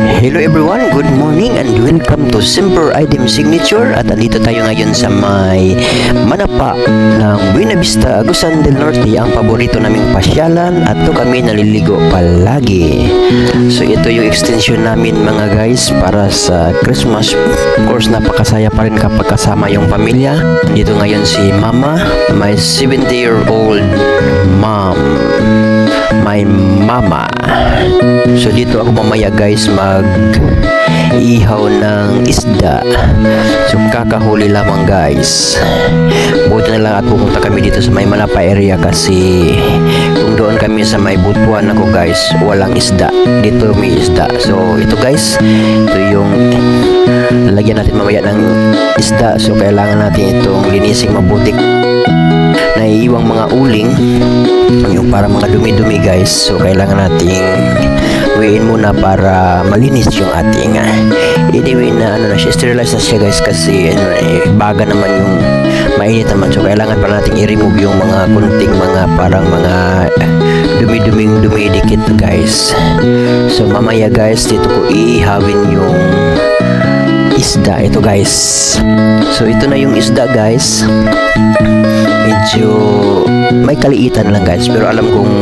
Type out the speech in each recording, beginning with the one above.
Hello everyone, good morning and welcome to Simple Item Signature. At andito tayo ngayon sa may Manapa ng Buena Vista, Agusan del Norte, ang paborito naming pasyalan, at to kami naliligo palagi. So ito yung extension namin mga guys para sa Christmas. Of course, napakasaya pa rin kapag kasama yung pamilya. Dito ngayon si Mama, my 70-year-old mom, my mama. So dito ako mamaya guys mag-ihaw ng isda. So kakahuli lamang guys. Buti na lang at pupunta kami dito sa may Manapa area kasi kung doon kami sa may Butuan ako guys, walang isda. Dito may isda. So ito guys, ito yung lalagyan natin mamaya ng isda. So kailangan natin itong linising mabuti. Naiiwang mga uling, yung para mga dumi-dumi guys. So kailangan nating uwiin muna para malinis yung ating anyway na na siya, sterilize na siya guys kasi baga naman yung mainit naman. So kailangan pa nating i-remove yung mga kunting mga parang mga dumi-duming dumidikit guys. So mamaya guys dito ko ihawin yung isda. Ito guys, so ito na yung isda guys. Medyo may kaliitan lang guys, pero alam kong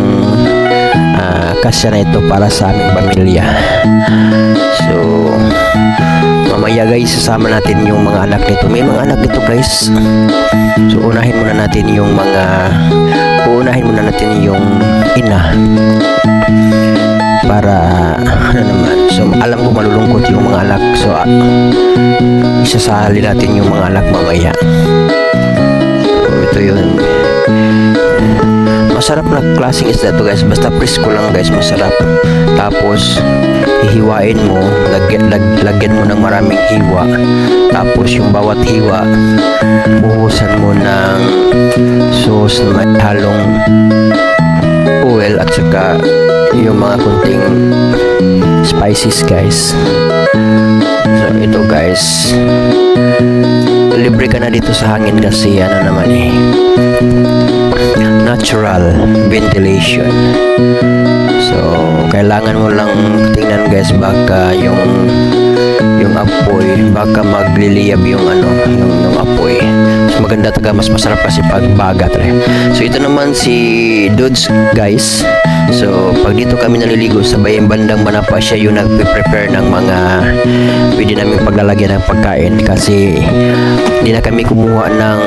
kasya na ito para sa aming pamilya. So mamaya guys sasama natin yung mga anak nito. May mga anak nito guys. So unahin muna natin yung ina para ano naman. So alam ko malulungkot yung mga anak. So isasali natin yung mga anak mamaya. So ito yun. Masarap na klaseng isda to guys. Basta presko lang guys, masarap. Tapos hihiwain mo, lagyan mo ng maraming hiwa. Tapos yung bawat hiwa buhusan mo ng sauce na may halong oil at saka yung mga kunting spices guys. So ito guys, libre ka na dito sa hangin kasi ano naman natural ventilation. So kailangan mo lang tingnan guys, baka yung apoy, baka magliliyab yung yung apoy. So maganda taga, mas masarap kasi pag bagat. So ito naman si Dudes guys. So pag dito kami naliligo sa bayang bandang Manapa, siya yung nagpe-prepare ng mga pwede namin paglalagyan ng pagkain kasi hindi na kami kumuha ng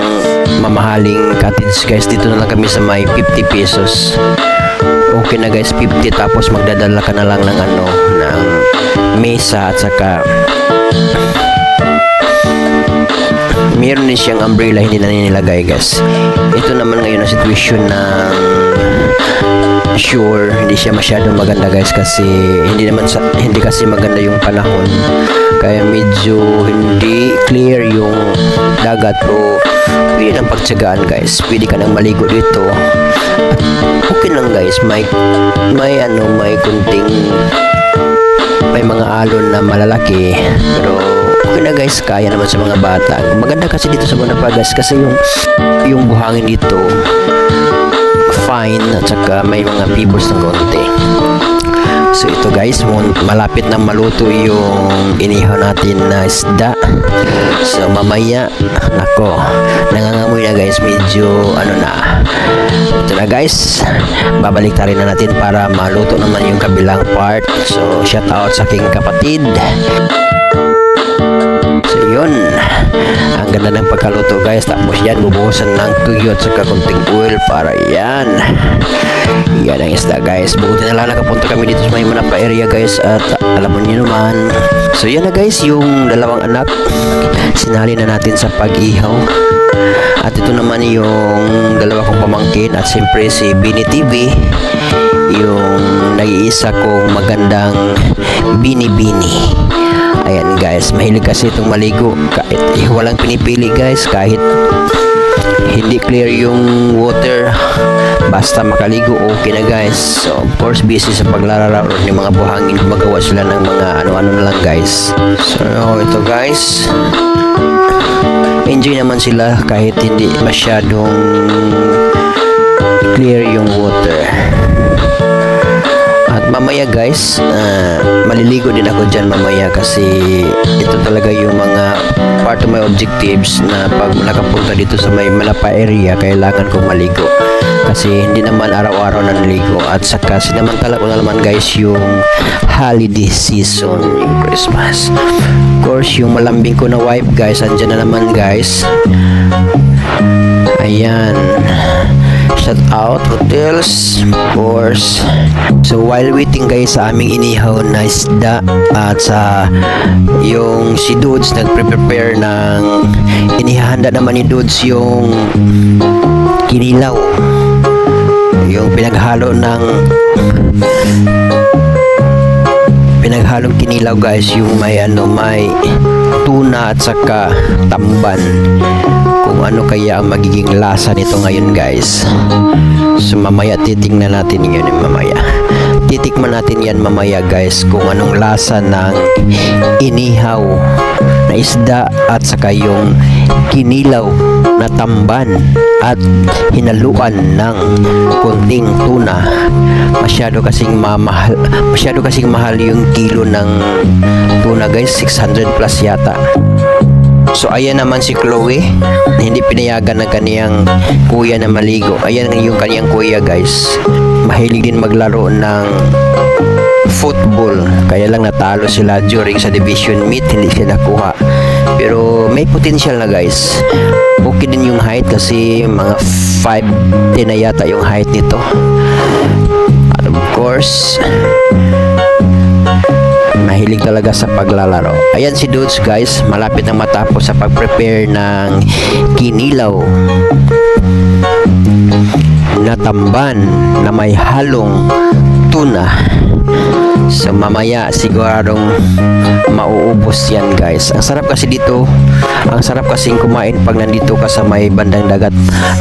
mamahaling cottage guys. Dito na lang kami sa may 50 pesos. Okay na guys, 50, tapos magdadala ka na lang ng ng mesa at saka meron din siyang umbrella, hindi na nilagay guys. Ito naman ngayon na situation ng sure hindi siya masyadong maganda guys kasi hindi kasi maganda yung panahon, kaya medyo hindi clear yung dagat. Pero pwede nang pagtsagaan guys, pwede ka nang maligo dito. Okay lang guys, may kunting may mga alon na malalaki, pero okay na guys, kaya naman sa mga bata. Maganda kasi dito sa Manapa guys kasi yung buhangin dito fine at saka may mga pebbles ng konti. So ito guys, malapit na maluto yung inihaw natin na isda. So mamaya ako nangangamoy na guys, medyo na. Ito na guys, babalik rin na natin para maluto naman yung kabilang part. So shout out sa aking kapatid. So yun, ang ganda ng pagkaluto guys. Tapos yan, bubuhusan ng tuyo at saka kunting oil para yan ang isda guys. Buti na lang nakapunta kami dito sa may Manapa area guys, at alam mo nyo naman. So yan na guys, yung dalawang anak sinali na natin sa pag-ihaw. At ito naman yung dalawa kong pamangkin, at siyempre si Bini TV, yung nag-iisa kong magandang Bini. Ayan guys, mahilig kasi itong maligo. Kahit walang pinipili guys, kahit hindi clear yung water, basta makaligo okay na guys. So of course busy sa paglalaro ng mga buhangin, magawa sila ng mga ano-ano na lang guys. So ito guys, enjoy naman sila kahit hindi masyadong clear yung water. At mamaya guys, maliligo din ako dyan mamaya kasi ito talaga yung mga part of my objectives na pag nakapunta dito sa may Malapa area, kailangan kong maligo kasi hindi naman araw-araw na naligo. At saka sinamantala ko na naman guys yung holiday season, yung Christmas. Of course, yung malambing ko na wife guys, andyan na naman guys. Ayan, shout out hotels, of course. So while waiting guys sa aming inihaw na isda, at sa yung si Dudes nagprepare ng inihahanda naman ni Dudes yung kinilaw, yung pinaghalong kinilaw guys, yung may may tuna at saka tamban. Kung ano kaya ang magiging lasa nito ngayon guys. So mamaya titingnan natin yun mamaya. Titikman natin yan mamaya guys kung anong lasa ng inihaw na isda at saka yung kinilaw na tamban at hinaluan ng kunting tuna. Masyado kasing mahal yung kilo ng tuna guys, 600 plus yata. So ayan naman si Chloe, hindi pinayagan ng kaniyang kuya na maligo. Ayan yung kaniyang kuya guys, mahilig din maglaro ng football, kaya lang natalo sila during sa division meet, hindi sila nakuha. Pero may potential na guys. Okay din yung height kasi mga 5'10" na yata yung height nito. At of course, mahilig talaga sa paglalaro. Ayan si Dudes guys, malapit na matapos sa pag-prepare ng kinilaw na tamban na may halong tuna. So mamaya siguradong mauubos yan guys. Ang sarap kasi dito, ang sarap kasing kumain pag nandito ka sa may bandang dagat.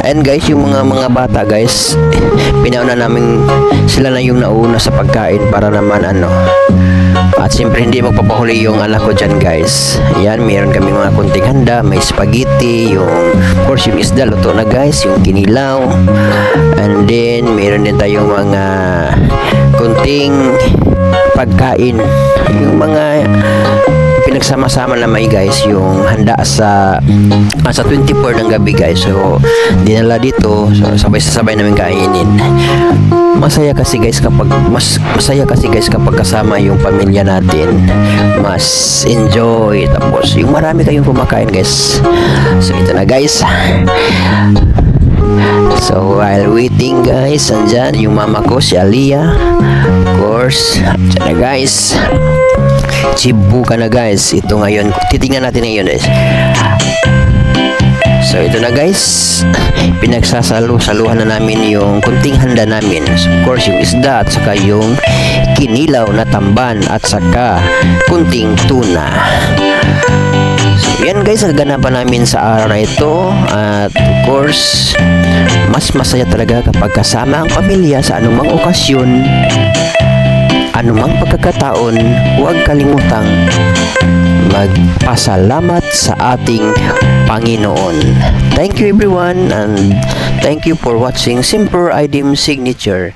And guys, yung mga bata guys, pinauna namin sila na yung nauna sa pagkain para naman at siyempre hindi magpapahuli yung anak ko dyan guys. Yan, meron kami mga kunting handa, may spaghetti, yung of course yung isda luto na guys, yung kinilaw, and then meron din tayong mga kunting pagkain, yung mga pinagsama-sama na may guys, yung handa sa 24 ng gabi guys. So dinala dito, so sabay-sabay namin kainin. Masaya kasi guys kapag kasama yung pamilya natin, mas enjoy, tapos yung marami kayong kumakain guys. So ito na guys. So while waiting guys, andyan yung mama ko si Alia, of course. Andyan na guys, Cebu ka na guys. Ito ngayon, titingnan natin ngayon guys. So ito na guys, pinagsasaluhan na namin yung kunting handa namin. So, of course yung isda at saka yung kinilaw na tamban at saka kunting tuna. So yan guys, ang ganapan namin sa araw na ito. At of course, mas masaya talaga kapag kasama ang pamilya sa anumang okasyon, anumang pagkakataon. Huwag kalimutang magpasalamat sa ating Panginoon. Thank you everyone, and thank you for watching Simper Idim Signature.